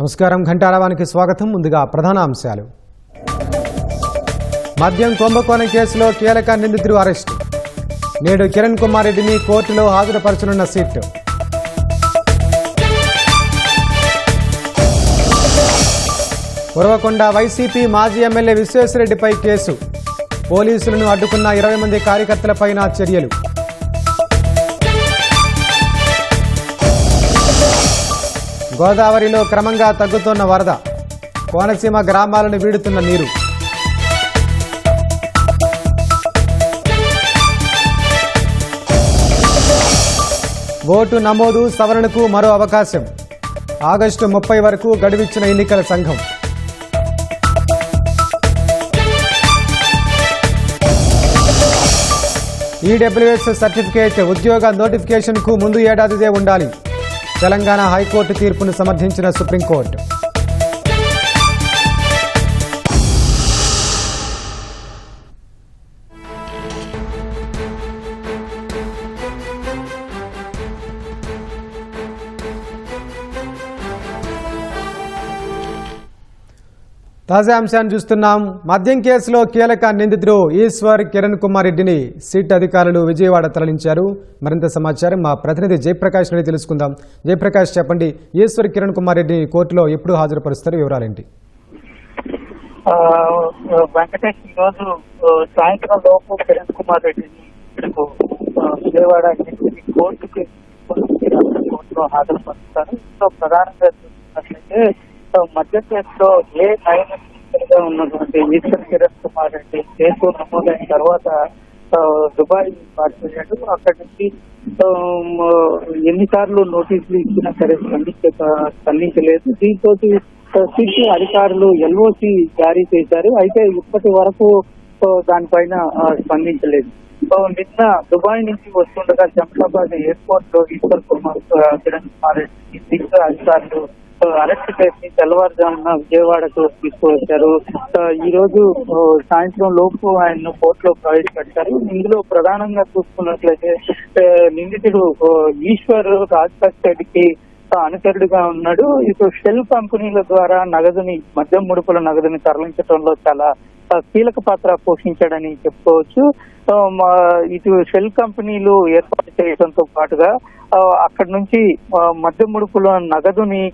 నమస్కారం. ఘంటారావానికి స్వాగతం. ముందుగా ప్రధాన అంశాలు. మద్యం కుంభకోణం కేసులో కీలక నిందితుడు అరెస్టు. నేడు కిరణ్ కుమార్ రెడ్డిని కోర్టులో హాజరుపరచనున్న సిట్. ఉరవకొండ వైసీపీ మాజీ ఎమ్మెల్యే విశ్వేశ్వరరెడ్డిపై కేసు. పోలీసులను అడ్డుకున్న 20 మంది కార్యకర్తలపైన చర్యలు. గోదావరిలో క్రమంగా తగ్గుతున్న వరద. కోనసీమ గ్రామాలను వీడుతున్న నీరు. ఓటు నమోదు సవరణకు మరో అవకాశం. ఆగస్టు 30 వరకు గడువిచ్చిన ఎన్నికల సంఘం. ఈడబ్ల్యూఎస్ సర్టిఫికేట్ ఉద్యోగ నోటిఫికేషన్కు ముందు ఏడాదిదే ఉండాలి. తెలంగాణ హైకోర్టు తీర్పును సమర్థించిన సుప్రీంకోర్టు. తాజా అంశాన్ని చూస్తున్నాం. మద్యం కేసులో కీలక నిందితుడు ఈశ్వర్ కిరణ్ కుమార్ రెడ్డిని సిట్ అధికారులు విజయవాడ తరలించారు. మరింత సమాచారం మా ప్రతినిధి జయప్రకాష్ నుండి తెలుసుకుందాం. జయప్రకాష్, చెప్పండి, ఈశ్వర్ కిరణ్ కుమార్ రెడ్డిని కోర్టులో ఎప్పుడు హాజరుపరుస్తారు? వివరాలేంటి? వెంకటేష్, ఈరోజు సాయంత్రం లోపు కిరణ్ కుమార్ రెడ్డిని విజయవాడ కోర్టులో హాజరుపరుస్తారు. సో ప్రధానంగా చూసినట్లయితే మధ్య కేసులో ఉన్నటువంటి ఈశ్వర్ కిరణ్ కుమార్ రెడ్డి కేసు నమోదైన తర్వాత దుబాయ్ పారిపోయాడు. అక్కడి నుంచి ఎన్నిసార్లు నోటీసులు ఇచ్చినా సరే స్పందించలేదు. దీంతో సిట్ అధికారులు ఎల్ఓసి జారీ చేశారు. అయితే ఇప్పటి వరకు దానిపైన స్పందించలేదు. నిన్న దుబాయ్ నుంచి వస్తుండగా శంషాబాద్ ఎయిర్పోర్ట్ లో ఈశ్వర్ కిరణ్ కుమార్ రెడ్డి సిట్ అధికారులు అరెస్ట్ చేసి తెల్లవారుజామున విజయవాడకు తీసుకువచ్చారు. ఈ రోజు సాయంత్రం లోపు ఆయన్ను కోర్టులో ప్రవేశపెట్టారు. ఇందులో ప్రధానంగా చూసుకున్నట్లయితే నిందితుడు ఈశ్వర్ రాజ్పాస్ రెడ్డికి అనుచరుడుగా ఉన్నాడు. ఇటు షెల్ కంపెనీల ద్వారా మద్యం ముడుపుల నగదుని తరలించడంలో చాలా కీలక పాత్ర పోషించాడని చెప్పుకోవచ్చు. ఇటు షెల్ కంపెనీలు ఏర్పాటు చేయడంతో పాటుగా అక్కడి నుంచి మద్యం ముడుపుల నగదుని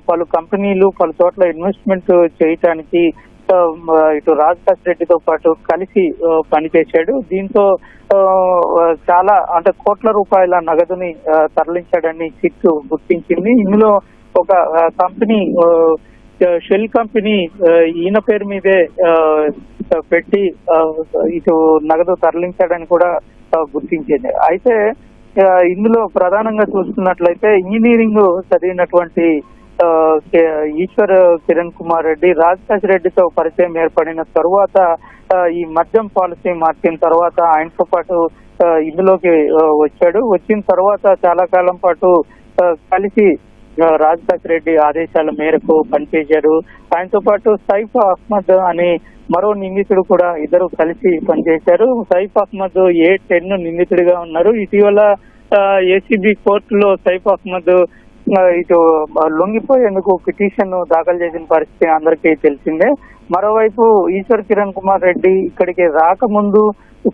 పలు కంపెనీలు పలు చోట్ల ఇన్వెస్ట్మెంట్ చేయటానికి ఇటు రాజ్పాస్ రెడ్డితో పాటు కలిసి పనిచేశాడు. దీంతో చాలా కోట్ల రూపాయల నగదుని తరలించాడని సిట్ గుర్తించింది. ఇందులో ఒక కంపెనీ షెల్ కంపెనీ ఈయన పేరు మీదే పెట్టి ఇటు నగదు తరలించాడని కూడా గుర్తించింది. అయితే ఇందులో ప్రధానంగా చూసుకున్నట్లయితే ఇంజనీరింగ్ చదివినటువంటి ఈశ్వర్ కిరణ్ కుమార్ రెడ్డి రాజ్పాస్ రెడ్డితో పరిచయం ఏర్పడిన తరువాత ఈ మద్యం పాలసీ మార్చిన తర్వాత ఆయనతో పాటు ఇందులోకి వచ్చాడు. వచ్చిన తర్వాత చాలా కాలం పాటు కలిసి రాజ్పాస్ రెడ్డి ఆదేశాల మేరకు పనిచేశారు. ఆయనతో పాటు సైఫ్ అహ్మద్ అనే మరో నిందితుడు కూడా ఇద్దరు కలిసి పనిచేశారు. సైఫ్ అహ్మద్ A10 నిందితుడిగా ఉన్నారు. ఇటీవల ఏసీబీ కోర్టులో సైఫ్ అహ్మద్ ఇటు లొంగిపోయేందుకు పిటిషన్ దాఖలు చేసిన పరిస్థితి అందరికీ తెలిసిందే. మరోవైపు ఈశ్వర్ కిరణ్ కుమార్ రెడ్డి ఇక్కడికి రాకముందు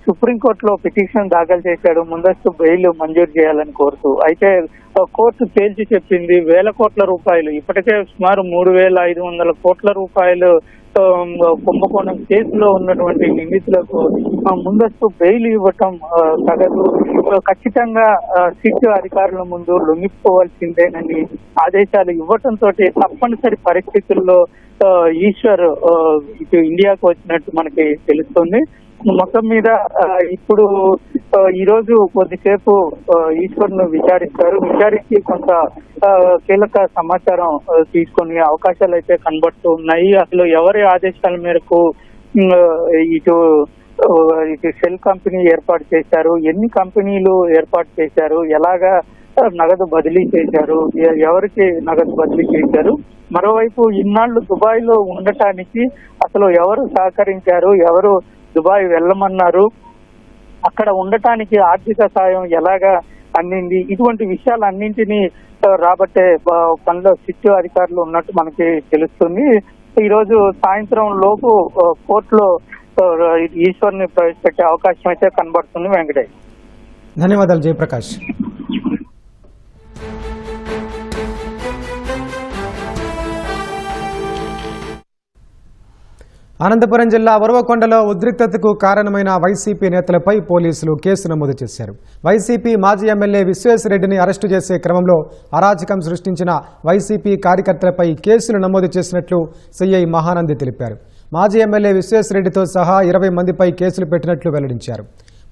సుప్రీంకోర్టులో పిటిషన్ దాఖలు చేశాడు, ముందస్తు బెయిల్ మంజూరు చేయాలని కోరుతూ. అయితే కోర్టు తేల్చి చెప్పింది 1000 కోట్ల రూపాయలు, ఇప్పటికే సుమారు 3500 కోట్ల రూపాయలు కుంభకోణం కేసులో ఉన్నటువంటి నిందితులకు ముందస్తు బెయిల్ ఇవ్వటం తగదు, ఖచ్చితంగా సిట్ అధికారుల ముందు లొంగిపోవాల్సిందేనని ఆదేశాలు ఇవ్వటంతో తప్పనిసరి పరిస్థితుల్లో ఈశ్వర్ ఇటు ఇండియాకు వచ్చినట్టు మనకి తెలుస్తుంది. మొత్తం మీద ఇప్పుడు ఈ రోజు కొద్దిసేపు ఈశ్వర్ ను విచారించి కొంత కీలక సమాచారం తీసుకునే అవకాశాలు అయితే కనబడుతూ ఉన్నాయి. అసలు ఎవరి ఆదేశాల మేరకు ఇటు షెల్ కంపెనీ ఏర్పాటు చేశారు, ఎన్ని కంపెనీలు ఏర్పాటు చేశారు, ఎలాగా నగదు బదిలీ చేశారు, ఎవరికి నగదు బదిలీ చేశారు, మరోవైపు ఇన్నాళ్లు దుబాయ్ లో ఉండటానికి అసలు ఎవరు సహకరించారు, ఎవరు దుబాయ్ వెళ్ళమన్నారు, అక్కడ ఉండటానికి ఆర్థిక సాయం ఎలాగా అందింది, ఇటువంటి విషయాలన్నింటినీ రాబట్టే పనిలో సిట్ అధికారులు ఉన్నట్టు మనకి తెలుస్తుంది. ఈ రోజు సాయంత్రం లోపు కోర్టులో ఈశ్వర్ని ప్రవేశపెట్టే అవకాశం అయితే కనబడుతుంది. వెంకటేష్, ధన్యవాదాలు జయప్రకాష్. అనంతపురం జిల్లా ఉరవకొండలో ఉద్రిక్తతకు కారణమైన వైసీపీ నేతలపై పోలీసులు కేసు నమోదు చేశారు. వైసీపీ మాజీ ఎమ్మెల్యే విశ్వేశ్వరరెడ్డిని అరెస్టు చేసే క్రమంలో అరాచకం సృష్టించిన వైసీపీ కార్యకర్తలపై కేసులు నమోదు చేసినట్లు సిఐ మహానంది తెలిపారు. మాజీ ఎమ్మెల్యే విశ్వేశ్వరరెడ్డితో సహా 20 మందిపై కేసులు పెట్టినట్లు వెల్లడించారు.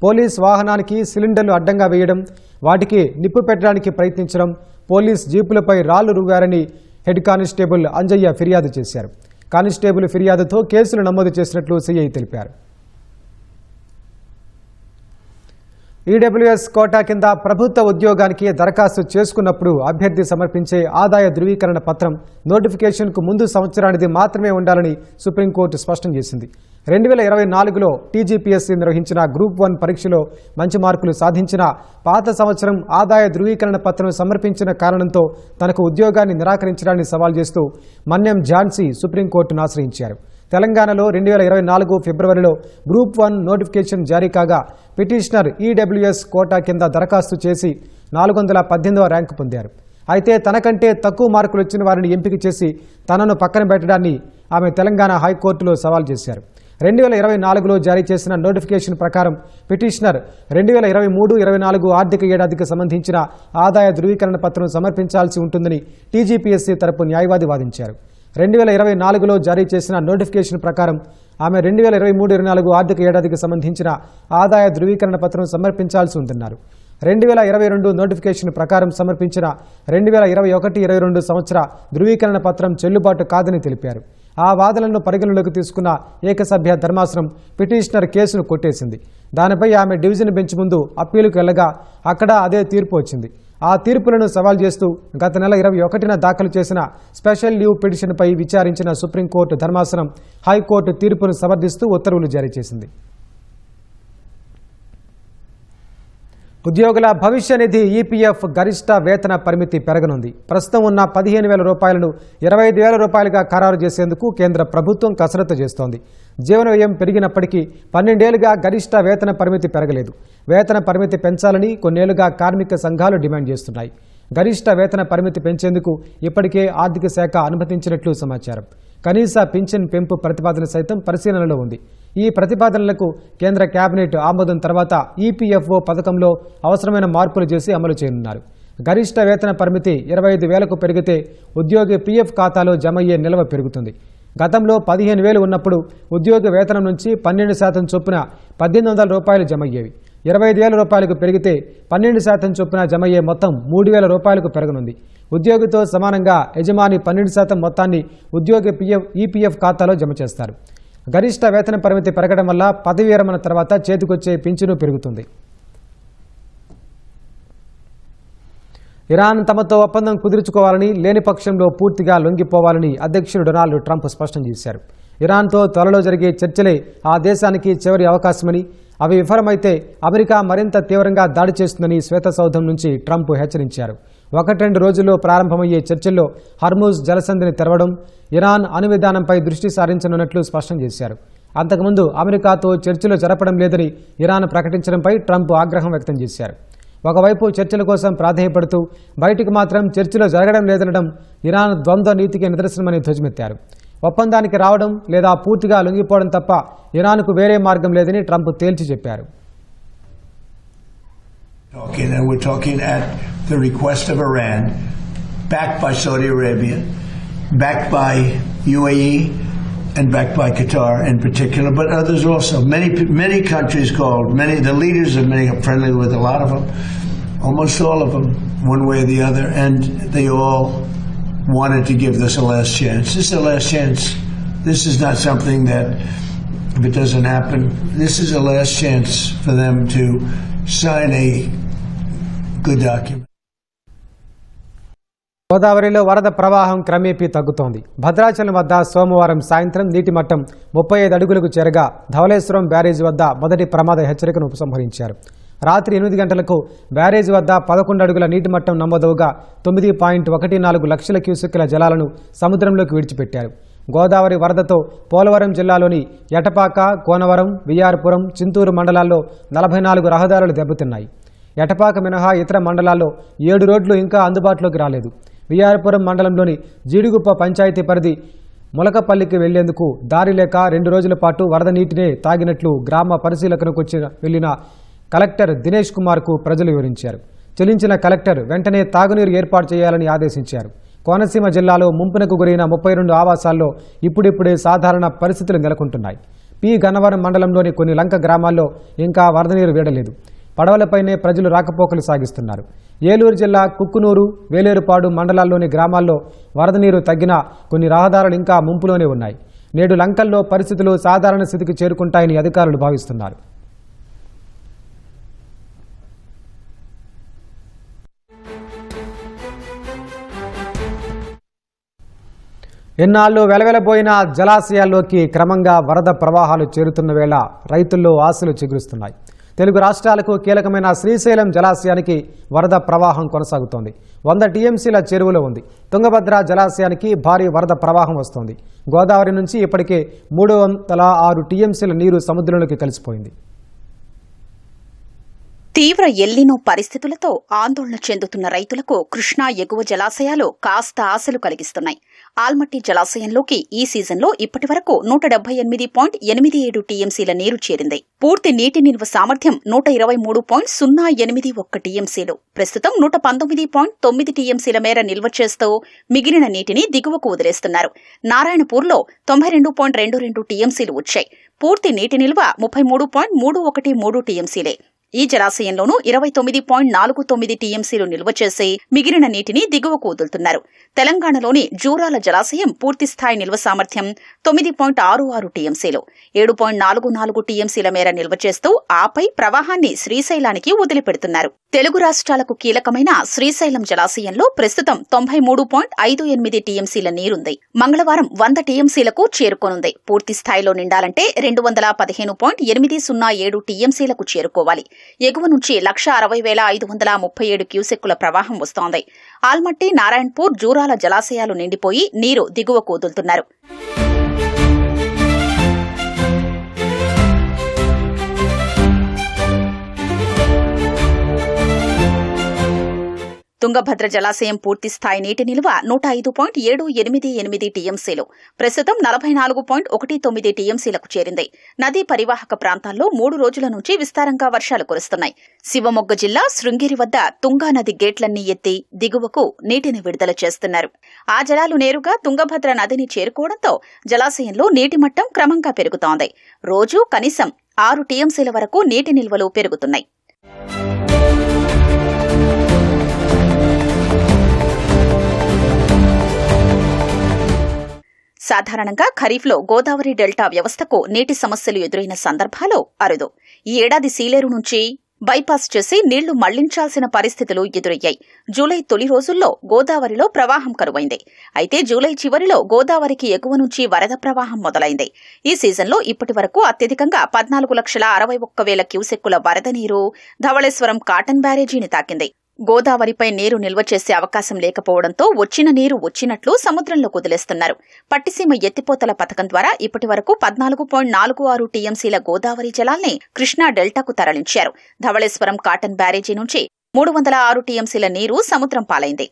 పోలీస్ వాహనానికి సిలిండర్లు అడ్డంగా వేయడం, వాటికి నిప్పు పెట్టడానికి ప్రయత్నించడం, పోలీస్ జీపులపై రాళ్లు రువ్వారని హెడ్ కానిస్టేబుల్ అంజయ్య ఫిర్యాదు చేశారు. కానిస్టేబుల్ ఫిర్యాదుతో కేసులు నమోదు చేసినట్లు సిఐ తెలిపారు. ఈడబ్ల్యూఎస్ కోటా కింద ప్రభుత్వ ఉద్యోగానికి దరఖాస్తు చేసుకున్నప్పుడు అభ్యర్థి సమర్పించే ఆదాయ ధృవీకరణ పత్రం నోటిఫికేషన్కు ముందు సంవత్సరానిది మాత్రమే ఉండాలని సుప్రీంకోర్టు స్పష్టం చేసింది. 2024లో టీజీపీఎస్సీ నిర్వహించిన గ్రూప్ 1 పరీక్షలో మంచి మార్కులు సాధించిన పాత సంవత్సరం ఆదాయ ధృవీకరణ పత్రం సమర్పించిన కారణంతో తనకు ఉద్యోగాన్ని నిరాకరించడాన్ని సవాల్ చేస్తూ మన్యం ఝాన్సీ సుప్రీంకోర్టును ఆశ్రయించారు. తెలంగాణలో 2024 ఫిబ్రవరిలో గ్రూప్ 1 నోటిఫికేషన్ జారీ కాగా పిటిషనర్ ఈడబ్ల్యూఎస్ కోటా కింద దరఖాస్తు చేసి 418వ ర్యాంకు పొందారు. అయితే తనకంటే తక్కువ మార్కులు వచ్చిన వారిని ఎంపిక చేసి తనను పక్కన పెట్టడాన్ని ఆమె తెలంగాణ హైకోర్టులో సవాల్ చేశారు. 2024లో జారీ చేసిన నోటిఫికేషన్ ప్రకారం పిటిషనర్ 2023-24 ఆర్థిక ఏడాదికి సంబంధించిన ఆదాయ ధృవీకరణ పత్రం సమర్పించాల్సి ఉంటుందని టీజీపీఎస్సీ తరపు న్యాయవాది వాదించారు. 2024లో జారీ చేసిన నోటిఫికేషన్ ప్రకారం ఆమె 2023-24 ఆర్థిక ఏడాదికి సంబంధించిన ఆదాయ ధృవీకరణ పత్రం సమర్పించాల్సి ఉందన్నారు. 2022 నోటిఫికేషన్ ప్రకారం సమర్పించిన 2021-22 సంవత్సర ధృవీకరణ పత్రం చెల్లుబాటు కాదని తెలిపారు. ఆ వాదనలను పరిగణలోకి తీసుకున్న ఏకసభ్య ధర్మాసనం పిటిషనర్ కేసును కొట్టేసింది. దానిపై ఆమె డివిజన్ బెంచ్ ముందు అప్పీలుకు వెళ్లగా అక్కడ అదే తీర్పు వచ్చింది. ఆ తీర్పులను సవాల్ చేస్తూ గత నెల 21న దాఖలు చేసిన స్పెషల్ లీవ్ పిటిషన్పై విచారించిన సుప్రీంకోర్టు ధర్మాసనం హైకోర్టు తీర్పును సమర్థిస్తూ ఉత్తర్వులు జారీ చేసింది. ఉద్యోగుల భవిష్య నిధి ఈపీఎఫ్ గరిష్ట వేతన పరిమితి పెరగనుంది. ప్రస్తుతం ఉన్న 15,000 రూపాయలను 25,000 రూపాయలుగా ఖరారు చేసేందుకు కేంద్ర ప్రభుత్వం కసరత్తు చేస్తోంది. జీవన వ్యయం పెరిగినప్పటికీ 12 ఏళ్లుగా గరిష్ట వేతన పరిమితి పెరగలేదు. వేతన పరిమితి పెంచాలని కొన్నేళ్లుగా కార్మిక సంఘాలు డిమాండ్ చేస్తున్నాయి. గరిష్ట వేతన పరిమితి పెంచేందుకు ఇప్పటికే ఆర్థిక శాఖ అనుమతించినట్లు సమాచారం. కనీస పింఛన్ పెంపు ప్రతిపాదన సైతం పరిశీలనలో ఉంది. ఈ ప్రతిపాదనలకు కేంద్ర కేబినెట్ ఆమోదం తర్వాత ఈపీఎఫ్ఓ పథకంలో అవసరమైన మార్పులు చేసి అమలు చేయనున్నారు. గరిష్ట వేతన పరిమితి 25,000కు పెరిగితే ఉద్యోగి పీఎఫ్ ఖాతాలో జమయ్యే నిల్వ పెరుగుతుంది. గతంలో 15,000 ఉన్నప్పుడు ఉద్యోగి వేతనం నుంచి 12% చొప్పున 1,800 రూపాయలు జమయ్యేవి. 25,000 రూపాయలకు పెరిగితే 12% చొప్పున జమయ్యే మొత్తం 3,000 రూపాయలకు పెరగనుంది. ఉద్యోగితో సమానంగా యజమాని 12% మొత్తాన్ని ఉద్యోగి ఈపీఎఫ్ ఖాతాలో జమ చేస్తారు. గరిష్ట వేతన పరిమితి పెరగడం వల్ల పదవి విరమణ తర్వాత చేతికొచ్చే పింఛను పెరుగుతుంది. ఇరాన్ తమతో ఒప్పందం కుదుర్చుకోవాలని, లేని పక్షంలో పూర్తిగా లొంగిపోవాలని అధ్యక్షుడు డొనాల్డ్ ట్రంప్ స్పష్టం చేశారు. ఇరాన్తో త్వరలో జరిగే చర్చలే ఆ దేశానికి చివరి అవకాశమని, అవి విఫలమైతే అమెరికా మరింత తీవ్రంగా దాడి చేస్తుందని శ్వేతసౌధం నుంచి ట్రంప్ హెచ్చరించారు. 1-2 రోజుల్లో ప్రారంభమయ్యే చర్చల్లో హర్ముజ్ జలసంధిని తెరవడం, ఇరాన్ అణు విధానంపై దృష్టి సారించనున్నట్లు స్పష్టం చేశారు. అంతకుముందు అమెరికాతో చర్చలు జరపడం లేదని ఇరాన్ ప్రకటించడంపై ట్రంప్ ఆగ్రహం వ్యక్తం చేశారు. ఒకవైపు చర్చల కోసం ప్రాధేయపడుతూ బయటికి మాత్రం చర్చలు జరగడం లేదనడం ఇరాన్ ద్వంద్వ నీతికి నిదర్శనమని ధ్వజమెత్తారు. ఒప్పందానికి రావడం లేదా పూర్తిగా లొంగిపోవడం తప్ప ఇరాన్కు వేరే మార్గం లేదని ట్రంప్ తేల్చి చెప్పారు. And we're talking at the request of Iran, backed by Saudi Arabia, backed by UAE, and backed by Qatar in particular, but others also. Many countries called, the leaders of many, I'm friendly with a lot of them, almost all of them, one way or the other, and they all wanted to give this a last chance. This is a last chance. This is not something that, if it doesn't happen, this is a last chance for them to sign a good document. గోదావరిలో వరద ప్రవాహం క్రమేపీ తగ్గుతోంది. భద్రాచలం వద్ద సోమవారం సాయంత్రం నీటి మట్టం 35 అడుగులకు చేరగా ధవళేశ్వరం బ్యారేజీ వద్ద మొదటి ప్రమాద హెచ్చరికను ఉపసంహరించారు. రాత్రి 8 గంటలకు బ్యారేజ్ వద్ద 11 అడుగుల నీటి మట్టం నమోదవగా 9.14 లక్షల క్యూసెక్కుల జలాలను సముద్రంలోకి విడిచిపెట్టారు. గోదావరి వరదతో పోలవరం జిల్లాలోని ఎటపాక, కోనవరం, విఆర్పురం, చింతూరు మండలాల్లో 44 రహదారులు దెబ్బతిన్నాయి. ఎటపాక మినహా ఇతర మండలాల్లో 7 రోడ్లు ఇంకా అందుబాటులోకి రాలేదు. విఆర్పురం మండలంలోని జీడిగుప్ప పంచాయతీ పరిధి ములకపల్లికి వెళ్లేందుకు దారి లేక 2 రోజుల పాటు వరద నీటినే తాగినట్లు గ్రామ పరిశీలనకు వెళ్లిన కలెక్టర్ దినేష్ కుమార్కు ప్రజలు వివరించారు. చెల్లించిన కలెక్టర్ వెంటనే తాగునీరు ఏర్పాటు చేయాలని ఆదేశించారు. కోనసీమ జిల్లాలో ముంపునకు గురైన 32 ఆవాసాల్లో ఇప్పుడిప్పుడే సాధారణ పరిస్థితులు నెలకొంటున్నాయి. పి గన్నవరం మండలంలోని కొన్ని లంక గ్రామాల్లో ఇంకా వరద నీరు వీడలేదు. పడవలపైనే ప్రజలు రాకపోకలు సాగిస్తున్నారు. ఏలూరు జిల్లా కుక్కునూరు, వేలేరుపాడు మండలాల్లోని గ్రామాల్లో వరద నీరు తగ్గినా కొన్ని రహదారులు ఇంకా ముంపులోనే ఉన్నాయి. నేడు లంకల్లో పరిస్థితులు సాధారణ స్థితికి చేరుకుంటాయని అధికారులు భావిస్తున్నారు. ఎన్నాళ్ళు వెలవెలబోయిన జలాశయాల్లోకి క్రమంగా వరద ప్రవాహాలు చేరుతున్న వేళ రైతుల్లో ఆశలు చిగురుస్తున్నాయి. తెలుగు రాష్ట్రాలకు కీలకమైన శ్రీశైలం జలాశయానికి వరద ప్రవాహం కొనసాగుతోంది. 100 టీఎంసీల చెరువులో ఉంది. తుంగభద్ర జలాశయానికి భారీ వరద ప్రవాహం వస్తోంది. గోదావరి నుంచి ఇప్పటికే 306 టీఎంసీల నీరు సముద్రంలోకి కలిసిపోయింది. తీవ్ర ఎల్నినో పరిస్థితులతో ఆందోళన చెందుతున్న రైతులకు కృష్ణా ఎగువ జలాశయాలు కాస్త ఆశలు కలిగిస్తున్నాయి. ఆల్మట్టి జలాశయంలోకి ఈ సీజన్లో ఇప్పటివరకు 178.87 టీఎంసీల నీరు చేరింది. పూర్తి నీటి నిల్వ సామర్థ్యం 123.081 టీఎంసీలు. ప్రస్తుతం 119.9 టీఎంసీల మేర నిల్వ చేస్తూ మిగిలిన నీటిని దిగువకు వదిలేస్తున్నారు. నారాయణపూర్లో 92.22 టీఎంసీలు వచ్చాయి. పూర్తి నీటి నిల్వ 33.313 టీఎంసీలే. ఈ జలాశయంలోనూ 29.49 టీఎంసీలు నిల్వ చేసి మిగిలిన నీటిని దిగువకు వదులుతున్నారు. తెలంగాణలోని జూరాల జలాశయం పూర్తిస్థాయి నిల్వ సామర్థ్యం 9.66 టీఎంసీలు. 7.44 టీఎంసీల మేర నిల్వ చేస్తూ ఆపై ప్రవాహాన్ని శ్రీశైలానికి వదిలిపెడుతున్నారు. తెలుగు రాష్ట్రాలకు కీలకమైన శ్రీశైలం జలాశయంలో ప్రస్తుతం 93.58 టీఎంసీల నీరుంది. మంగళవారం 100 టీఎంసీలకు చేరుకోనుంది. పూర్తి స్థాయిలో నిండాలంటే 215.807 టీఎంసీలకు చేరుకోవాలి. ఎగువ నుంచి 1,60,537 క్యూసెక్కుల ప్రవాహం వస్తోంది. ఆల్మట్టి, నారాయణపూర్, జూరాల జలాశయాలు నిండిపోయి నీరు దిగువకు వదులుతున్నారు. తుంగభద్ర జలాశయం పూర్తిస్థాయి నీటి నిల్వ 105.788 టీఎంసీలు. ప్రస్తుతం 44.19 టీఎంసీలకు చేరింది. నదీ పరివాహక ప్రాంతాల్లో 3 రోజుల నుంచి విస్తారంగా వర్షాలు కురుస్తున్నాయి. శివమొగ్గ జిల్లా శృంగేరి వద్ద తుంగానది గేట్లన్నీ ఎత్తి దిగువకు నీటిని విడుదల చేస్తున్నారు. ఆ జలాలు నేరుగా తుంగభద్ర నదిని చేరుకోవడంతో జలాశయంలో నీటి మట్టం క్రమంగా పెరుగుతోంది. రోజూ కనీసం 6 టీఎంసీల వరకు నీటి నిల్వలు పెరుగుతున్నాయి. సాధారణంగా ఖరీఫ్లో గోదావరి డెల్టా వ్యవస్థకు నీటి సమస్యలు ఎదురైన సందర్భాలు అరుదు. ఈ ఏడాది సీలేరు నుంచి బైపాస్ చేసి నీళ్లు మళ్లించాల్సిన పరిస్థితులు ఎదురయ్యాయి. జూలై తొలి రోజుల్లో గోదావరిలో ప్రవాహం కరువైంది. అయితే జూలై చివరిలో గోదావరికి ఎగువ నుంచి వరద ప్రవాహం మొదలైంది. ఈ సీజన్లో ఇప్పటి వరకు అత్యధికంగా 14,61,000 క్యూసెక్కుల వరద నీరు ధవళేశ్వరం కాటన్ బ్యారేజీని తాకింది. గోదావరిపై నీరు నిల్వ చేసే అవకాశం లేకపోవడంతో వచ్చిన నీరు వచ్చినట్లు సముద్రంలోకి వదిలేస్తున్నారు. పట్టిసీమ ఎత్తిపోతల పథకం ద్వారా ఇప్పటి వరకు 14.46 టీఎంసీల గోదావరి జలాల్ని కృష్ణా డెల్టాకు తరలించారు. ధవళేశ్వరం కాటన్ బ్యారేజీ నుంచి 306 టీఎంసీల నీరు సముద్రం పాలైంది.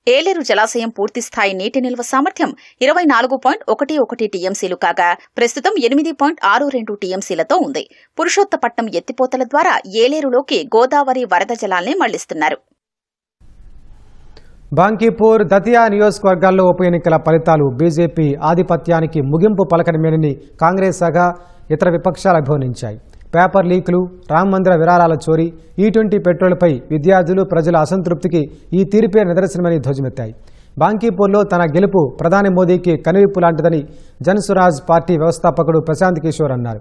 ఏలేరు జలాశయం పూర్తిస్థాయి నీటి నిల్వ సామర్థ్యం 24.11 టీఎంసీలు కాగా ప్రస్తుతం 8.62 టీఎంసీలతో ఉంది. పురుషోత్తపట్నం ఎత్తిపోతల ద్వారా ఏలేరులోకి గోదావరి వరద జలాల్ని మళ్లిస్తున్నారు. బాంకీపూర్, దతియా నియోజకవర్గాల్లో ఉప ఎన్నికల ఫలితాలు బీజేపీ ఆధిపత్యానికి ముగింపు పలకడమేనని కాంగ్రెస్ సహా ఇతర విపక్షాలు అభివర్ణించాయి. పేపర్ లీకులు, రామ మందిర విరాళాల చోరీ, E20 పెట్రోల్పై విద్యార్థులు, ప్రజల అసంతృప్తికి ఈ తీర్పే నిదర్శనమని ధ్వజమెత్తాయి. బాంకీపూర్లో తన గెలుపు ప్రధాని మోదీకి కనువిప్పు లాంటిదని జన్సురాజ్ పార్టీ వ్యవస్థాపకుడు ప్రశాంత్ కిషోర్ అన్నారు.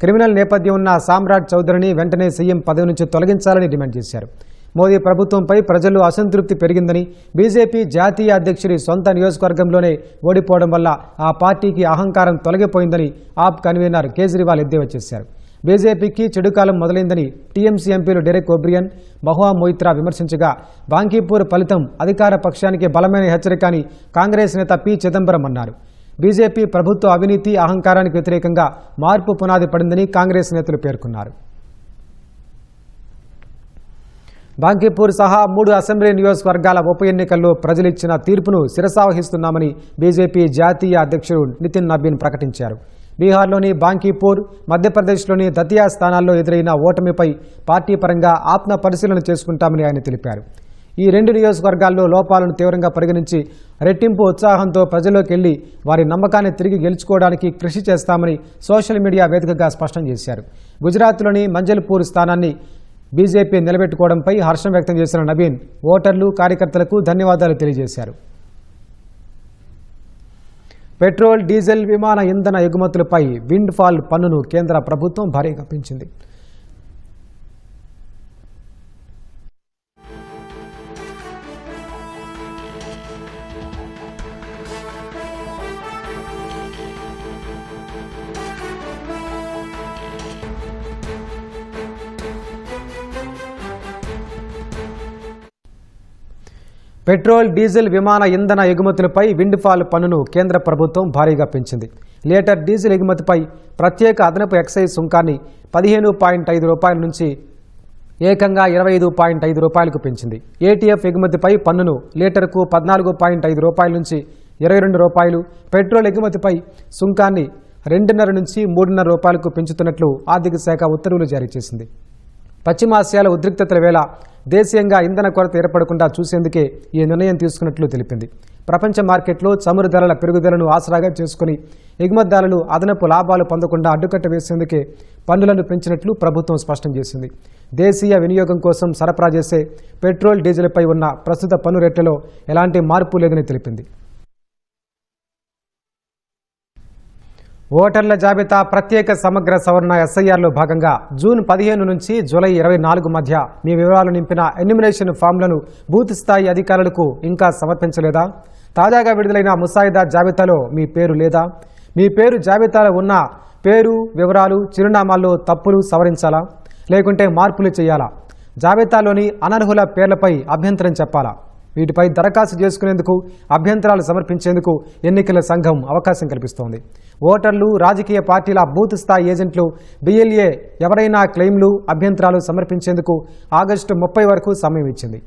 క్రిమినల్ నేపథ్యం ఉన్న సామ్రాట్ చౌదరిని వెంటనే సీఎం పదవి నుంచి తొలగించాలని డిమాండ్ చేశారు. మోదీ ప్రభుత్వంపై ప్రజల్లో అసంతృప్తి పెరిగిందని, బీజేపీ జాతీయ అధ్యక్షుడి సొంత నియోజకవర్గంలోనే ఓడిపోవడం వల్ల ఆ పార్టీకి అహంకారం తొలగిపోయిందని ఆప్ కన్వీనర్ కేజ్రీవాల్ ఎద్దేవా చేశారు. బీజేపీకి చెడుకాలం మొదలైందని టీఎంసీ ఎంపీలు డెరెక్ ఓబ్రియన్, మహువా మొయిత్రా విమర్శించగా, బాంకీపూర్ ఫలితం అధికార పక్షానికి బలమైన హెచ్చరిక అని కాంగ్రెస్ నేత పి చిదంబరం అన్నారు. బీజేపీ ప్రభుత్వ అవినీతి, అహంకారానికి వ్యతిరేకంగా మార్పు పునాది పడిందని కాంగ్రెస్ నేతలు పేర్కొన్నారు. బాంకీపూర్ సహా 3 అసెంబ్లీ నియోజకవర్గాల ఉప ఎన్నికల్లో ప్రజలిచ్చిన తీర్పును శిరసావహిస్తున్నామని బీజేపీ జాతీయ అధ్యక్షుడు నితిన్ నబీన్ ప్రకటించారు. బీహార్లోని బాంకీపూర్, మధ్యప్రదేశ్లోని దతియా స్థానాల్లో ఎదురైన ఓటమిపై పార్టీ పరంగా ఆత్మ పరిశీలన చేసుకుంటామని ఆయన తెలిపారు. ఈ 2 నియోజకవర్గాల్లో లోపాలను తీవ్రంగా పరిగణించి రెట్టింపు ఉత్సాహంతో ప్రజల్లోకి వెళ్లి వారి నమ్మకాన్ని తిరిగి గెలుచుకోవడానికి కృషి చేస్తామని సోషల్ మీడియా వేదికగా స్పష్టం చేశారు. గుజరాత్లోని మంజల్పూర్ స్థానాన్ని బీజేపీ నిలబెట్టుకోవడంపై హర్షం వ్యక్తం చేసిన నబీన్ ఓటర్లు, కార్యకర్తలకు ధన్యవాదాలు తెలియజేశారు. పెట్రోల్, డీజిల్, విమాన ఇంధన ఎగుమతులపై విండ్ ఫాల్ పన్నును కేంద్ర ప్రభుత్వం భారీగా పెంచింది. పెట్రోల్, డీజిల్, విమాన ఇంధన ఎగుమతులపై విండ్ ఫాల్ పన్నును కేంద్ర ప్రభుత్వం భారీగా పెంచింది. లీటర్ డీజిల్ ఎగుమతిపై ప్రత్యేక అదనపు ఎక్సైజ్ సుంకాన్ని 15.5 రూపాయల నుంచి ఏకంగా 25.5 రూపాయలకు పెంచింది. ఏటీఎఫ్ ఎగుమతిపై పన్నును లీటర్కు 14.5 రూపాయల నుంచి 22 రూపాయలు, పెట్రోల్ ఎగుమతిపై సుంకాన్ని 2.5 నుంచి 3.5 రూపాయలకు పెంచుతున్నట్లు ఆర్థిక శాఖ ఉత్తర్వులు జారీ చేసింది. పశ్చిమాసియాల ఉద్రిక్తతల వేళ దేశీయంగా ఇంధన కొరత ఏర్పడకుండా చూసేందుకే ఈ నిర్ణయం తీసుకున్నట్లు తెలిపింది. ప్రపంచ మార్కెట్లో చమురు ధరల పెరుగుదలను ఆసరాగా చేసుకుని ఎగుమతిదారులు అదనపు లాభాలు పొందకుండా అడ్డుకట్ట వేసేందుకే పన్నులను పెంచినట్లు ప్రభుత్వం స్పష్టం చేసింది. దేశీయ వినియోగం కోసం సరఫరా చేసే పెట్రోల్, డీజిల్పై ఉన్న ప్రస్తుత పన్ను రేట్లలో ఎలాంటి మార్పు లేదని తెలిపింది. ఓటర్ల జాబితా ప్రత్యేక సమగ్ర సవరణ ఎస్ఐఆర్లో భాగంగా జూన్ 15 నుంచి జూలై 24 మధ్య మీ వివరాలు నింపిన ఎన్యుమినేషన్ ఫామ్లను బూత్ స్థాయి అధికారులకు ఇంకా సమర్పించలేదా? తాజాగా విడుదలైన ముసాయిదా జాబితాలో మీ పేరు లేదా? మీ పేరు జాబితాలో ఉన్న పేరు, వివరాలు, చిరునామాల్లో తప్పులు సవరించాలా? లేకుంటే మార్పులు చేయాలా? జాబితాలోని అనర్హుల పేర్లపై అభ్యంతరం చెప్పాలా? వీటిపై దరఖాస్తు చేసుకునేందుకు, అభ్యంతరాలు సమర్పించేందుకు ఎన్నికల సంఘం అవకాశం కల్పిస్తోంది. ఓటర్లు, రాజకీయ పార్టీల బూత్ స్థాయి ఏజెంట్లు, BLA ఎవరైనా క్లెయిమ్లు, అభ్యంతరాలు సమర్పించేందుకు ఆగస్టు 30 వరకు సమయం ఇచ్చింది.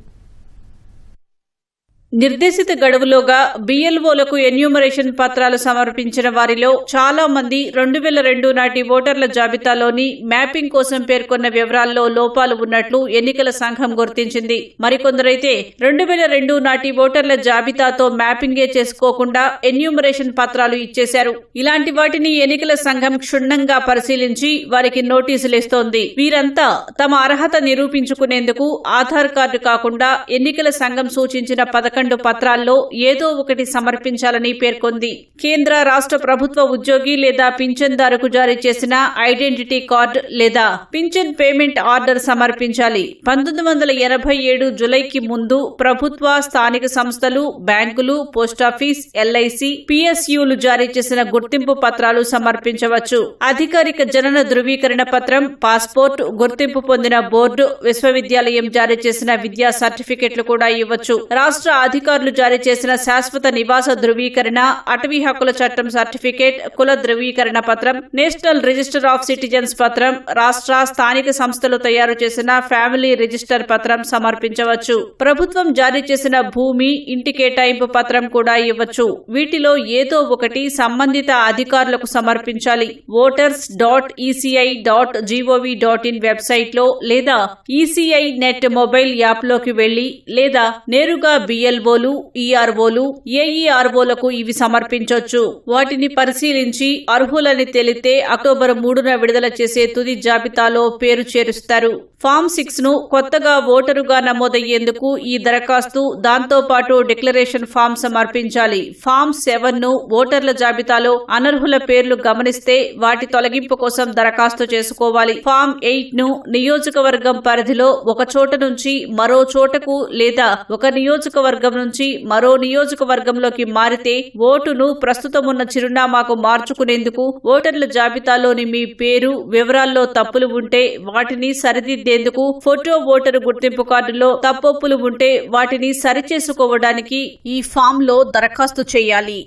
నిర్దేశిత గడువులోగా BLOలకు ఎన్యూమరేషన్ పత్రాలు సమర్పించిన వారిలో చాలా మంది 2002 నాటి ఓటర్ల జాబితాలోని మ్యాపింగ్ కోసం పేర్కొన్న వివరాల్లో లోపాలు ఉన్నట్లు ఎన్నికల సంఘం గుర్తించింది. మరికొందరైతే 2002 నాటి ఓటర్ల జాబితాతో మ్యాపింగే చేసుకోకుండా ఎన్యూమరేషన్ పత్రాలు ఇచ్చేశారు. ఇలాంటి వాటిని ఎన్నికల సంఘం క్షుణ్ణంగా పరిశీలించి వారికి నోటీసులు ఇస్తోంది. వీరంతా తమ అర్హత నిరూపించుకునేందుకు ఆధార్ కార్డు కాకుండా ఎన్నికల సంఘం సూచించిన 11 పత్రాల్లో ఏదో ఒకటి సమర్పించాలని పేర్కొంది. కేంద్ర, రాష్ట్ర ప్రభుత్వ ఉద్యోగి లేదా పింఛన్దారుకు జారీ చేసిన ఐడెంటిటీ కార్డు లేదా పింఛన్ పేమెంట్ ఆర్డర్ సమర్పించాలి. 1987 జులైకి ముందు ప్రభుత్వ, స్థానిక సంస్థలు, బ్యాంకులు, పోస్టాఫీస్, LIC, PSUలు జారీ చేసిన గుర్తింపు పత్రాలు సమర్పించవచ్చు. అధికారిక జనన ధృవీకరణ పత్రం, పాస్పోర్ట్, గుర్తింపు పొందిన బోర్డు, విశ్వవిద్యాలయం జారీ చేసిన విద్యా సర్టిఫికెట్లు కూడా ఇవ్వచ్చు. రాష్ట్ర అధికారులు జారీ చేసిన శాశ్వత నివాస ధృవీకరణ, అటవీ హక్కుల చట్టం సర్టిఫికేట్, కుల ధృవీకరణ పత్రం, నేషనల్ రిజిస్టర్ ఆఫ్ సిటిజన్స్ పత్రం, రాష్ట్ర, స్థానిక సంస్థలు తయారు చేసిన ఫ్యామిలీ రిజిస్టర్ పత్రం సమర్పించవచ్చు. ప్రభుత్వం జారీ చేసిన భూమి, ఇంటి కేటాయింపు పత్రం కూడా ఇవ్వచ్చు. వీటిలో ఏదో ఒకటి సంబంధిత అధికారులకు సమర్పించాలి. voters.eci.gov.in వెబ్సైట్ లో లేదా ECI నెట్ మొబైల్ యాప్ లోకి వెళ్లి లేదా నేరుగా BLO BLOలు, EROలు, AEROలకు ఇవి సమర్పించొచ్చు. వాటిని పరిశీలించి అర్హులని తేలితే అక్టోబర్ 3న విడుదల చేసే తుది జాబితాలో పేరు చేరుస్తారు. ఫామ్ 6ను కొత్తగా ఓటరుగా నమోదయ్యేందుకు ఈ దరఖాస్తు, దాంతోపాటు డిక్లరేషన్ ఫామ్ సమర్పించాలి. ఫామ్ 7ను ఓటర్ల జాబితాలో అనర్హుల పేర్లు గమనిస్తే వాటి తొలగింపు కోసం దరఖాస్తు చేసుకోవాలి. ఫామ్ 8ను నియోజకవర్గం పరిధిలో ఒక చోట నుంచి మరో చోటకు లేదా ఒక నియోజకవర్గం నుంచి మరో నియోజకవర్గంలోకి మారితే ఓటును ప్రస్తుతమున్న చిరునామాకు మార్చుకునేందుకు, ఓటర్ల జాబితాలోని మీ పేరు వివరాల్లో తప్పులు ఉంటే వాటిని సరిదిద్దేందుకు, ఫోటో ఓటరు గుర్తింపు కార్డులో తప్పొప్పులు ఉంటే వాటిని సరిచేసుకోవడానికి ఈ ఫామ్లో దరఖాస్తు చేయాలి.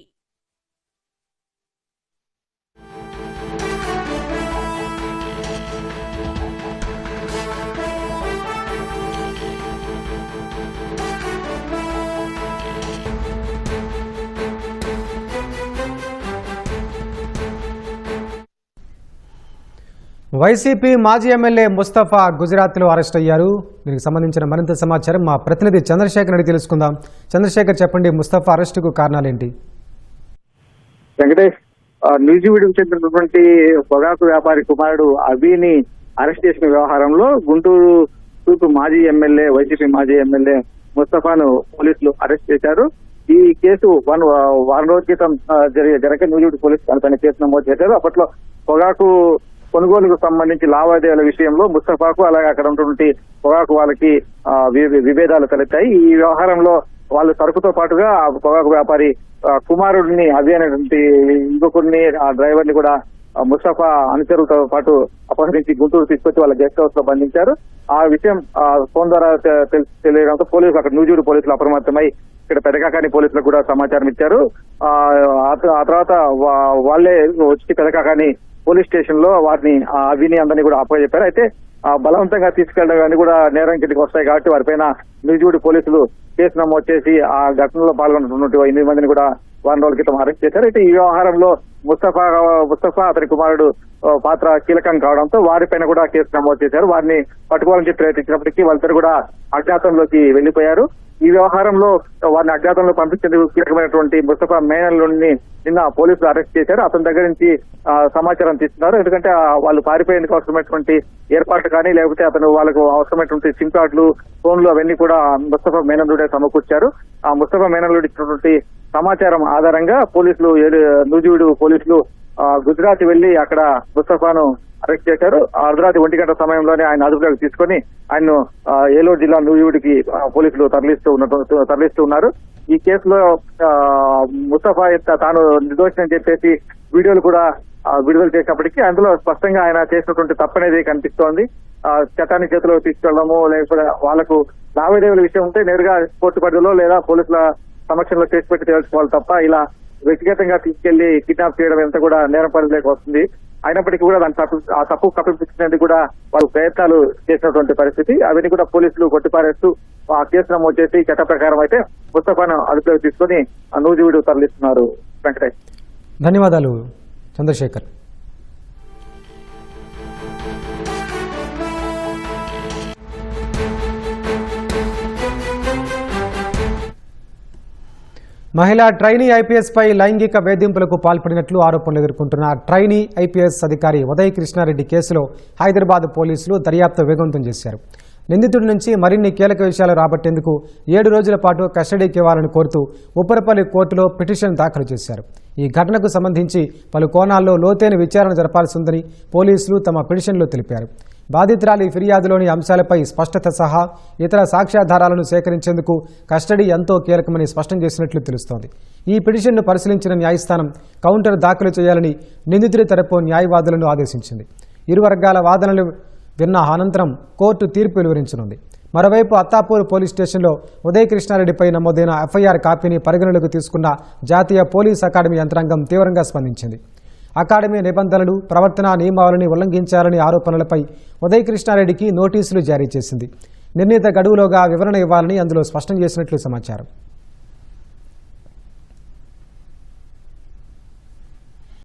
వైసీపీ మాజీ ఎమ్మెల్యే ముస్తఫా గుజరాత్లో అరెస్ట్ అయ్యారు. దీనికి సంబంధించిన మరింత సమాచారం మా ప్రతినిధి చంద్రశేఖర్ అడిగి తెలుసుకుందాం. చంద్రశేఖర్, చెప్పండి, ముస్తఫా అరెస్టుకు కారణాలేంటి? వెంకటేష్, న్యూజివీడుకు చెందినటువంటి పొగాకు వ్యాపారి కుమారుడు అభిని అరెస్ట్ చేసిన వ్యవహారంలో గుంటూరు తూర్పు మాజీ ఎమ్మెల్యే, వైసీపీ మాజీ ఎమ్మెల్యే ముస్తఫాను పోలీసులు అరెస్ట్ చేశారు. ఈ కేసు వారం రోజుల క్రితం జరగ న్యూజివీడు పోలీసులు దానిపైన కేసు నమోదు చేశారు. అప్పట్లో పొగాకు కొనుగోలుకు సంబంధించి లావాదేవీల విషయంలో ముస్తఫాకు, అలాగే అక్కడ ఉన్నటువంటి పొగాకు వాళ్ళకి విభేదాలు తలెత్తాయి. ఈ వ్యవహారంలో వాళ్ళు సరుకుతో పాటుగా ఆ పొగాకు వ్యాపారి కుమారుడిని, అభి అనేటువంటి ఇంకొకరిని, ఆ డ్రైవర్ ని కూడా ముస్తఫా అనుచరులతో పాటు అపహరించి గుంటూరు తీసుకొచ్చి వాళ్ళ గెస్ట్ హౌస్ లో బంధించారు. ఆ విషయం ఫోన్ ద్వారా తెలియడంతో పోలీసులు, అక్కడ న్యూజివీడు పోలీసులు అప్రమత్తమై ఇక్కడ పెదకాకాని పోలీసులకు కూడా సమాచారం ఇచ్చారు. ఆ తర్వాత వాళ్లే వచ్చి పెదకాకాని పోలీస్ స్టేషన్ లో వారిని అవిని అందరినీ కూడా అప్పచెప్పారు. అయితే బలవంతంగా తీసుకెళ్లడం కూడా నేరం కిందకి వస్తాయి కాబట్టి వారిపైన న్యూజివీడు పోలీసులు కేసు నమోదు చేసి ఆ ఘటనలో పాల్గొన్నటువంటి 8 మందిని కూడా వారం రోజుల క్రితం అరెస్ట్ చేశారు. అయితే ఈ వ్యవహారంలో ముస్తఫా అతని కుమారుడు పాత్ర కీలకం కావడంతో వారిపైన కూడా కేసు నమోదు చేశారు. వారిని పట్టుకోవాలని చెప్పి ప్రయత్నించినప్పటికీ వాళ్ళిద్దరు కూడా అజ్ఞాతంలోకి వెళ్లిపోయారు. ఈ వ్యవహారంలో వారిని అజ్ఞాతంలో పంపించేందుకు కీలకమైనటువంటి ముస్తఫా మేనల్లుని నిన్న పోలీసులు అరెస్ట్ చేశారు. అతని దగ్గర నుంచి సమాచారం తీసుకున్నారు. ఎందుకంటే వాళ్ళు పారిపోయేందుకు అవసరమైనటువంటి ఏర్పాట్లు కానీ, లేకపోతే అతను వాళ్ళకు అవసరమైనటువంటి సిమ్ కార్డులు, ఫోన్లు అవన్నీ కూడా ముస్తఫా మేనల్లుడే సమకూర్చారు. ఆ ముస్తఫా మేనల్లుడు ఇచ్చినటువంటి సమాచారం ఆధారంగా పోలీసులు, న్యూజివీడు పోలీసులు గుజరాత్ వెళ్లి అక్కడ ముస్తఫాను అరెస్ట్ చేశారు. అర్ధరాత్రి 1 గంట సమయంలోనే ఆయన అదుపులోకి తీసుకొని ఆయన్ను ఏలూరు జిల్లా న్యూజివీడుకి పోలీసులు తరలిస్తూ ఉన్నారు. ఈ కేసులో ముస్తఫా తాను నిర్దోషిని చెప్పేసి వీడియోలు కూడా విడుదల చేసినప్పటికీ అందులో స్పష్టంగా ఆయన చేసినటువంటి తప్పనేది కనిపిస్తోంది. చట్టాన్ని చేతిలో తీసుకెళ్లడము, లేకపోతే వాళ్లకు లావాదేవీల విషయం ఉంటే నేరుగా కోర్టు పరిధిలో లేదా పోలీసుల సమక్షంలో కేసు పెట్టి తెలుసుకోవాలి తప్ప ఇలా వ్యక్తిగతంగా తీసుకెళ్లి కిడ్నాప్ చేయడం ఎంత కూడా నేరం పరిధిలోకి వస్తుంది. అయినప్పటికీ కూడా దాని తప్పు కప్పిపుచ్చేందుకు కూడా వాళ్ళు ప్రయత్నాలు చేసినటువంటి పరిస్థితి. అవన్నీ కూడా పోలీసులు కొట్టిపారేస్తూ ఆ కేసు నమోదు చేసి చట్ట ప్రకారం అయితే ముస్తఫాను అదుపులోకి తీసుకుని న్యూజివీడు తరలిస్తున్నారు. వెంకటేష్, ధన్యవాదాలు చంద్రశేఖర్. మహిళా ట్రైనీ ఐపీఎస్ పై లైంగిక వేధింపులకు పాల్పడినట్లు ఆరోపణలు ఎదుర్కొంటున్న ట్రైనీ ఐపీఎస్ అధికారి ఉదయ్ కృష్ణారెడ్డి కేసులో హైదరాబాద్ పోలీసులు దర్యాప్తు వేగవంతం చేశారు. నిందితుడి నుంచి మరిన్ని కీలక విషయాలు రాబట్టేందుకు 7 రోజుల పాటు కస్టడీకి ఇవ్వాలని కోరుతూ ఉప్పరపల్లి కోర్టులో పిటిషన్ దాఖలు చేశారు. ఈ ఘటనకు సంబంధించి పలు కోణాల్లో లోతైన విచారణ జరపాల్సి ఉందని పోలీసులు తమ పిటిషన్లో తెలిపారు. బాధితురాలి ఫిర్యాదులోని అంశాలపై స్పష్టత సహా ఇతర సాక్ష్యాధారాలను సేకరించేందుకు కస్టడీ ఎంతో కీలకమని స్పష్టం చేసినట్లు తెలుస్తోంది. ఈ పిటిషన్ను పరిశీలించిన న్యాయస్థానం కౌంటర్ దాఖలు చేయాలని నిందితుడి తరపు న్యాయవాదులను ఆదేశించింది. ఇరు వర్గాల వాదనలు విన్న అనంతరం కోర్టు తీర్పు వెలువరించనుంది. మరోవైపు అత్తాపూర్ పోలీస్ స్టేషన్లో ఉదయ్ కృష్ణారెడ్డిపై నమోదైన ఎఫ్ఐఆర్ కాపీని పరిగణలోకి తీసుకున్న జాతీయ పోలీస్ అకాడమీ యంత్రాంగం తీవ్రంగా స్పందించింది. అకాడమీ నిబంధనలు, ప్రవర్తనా నియమావళిని ఉల్లంఘించాలని ఆరోపణలపై ఉదయ్ కృష్ణారెడ్డికి నోటీసులు జారీ చేసింది. నిర్ణీత గడువులోగా వివరణ ఇవ్వాలని అందులో స్పష్టం చేసినట్లు సమాచారం.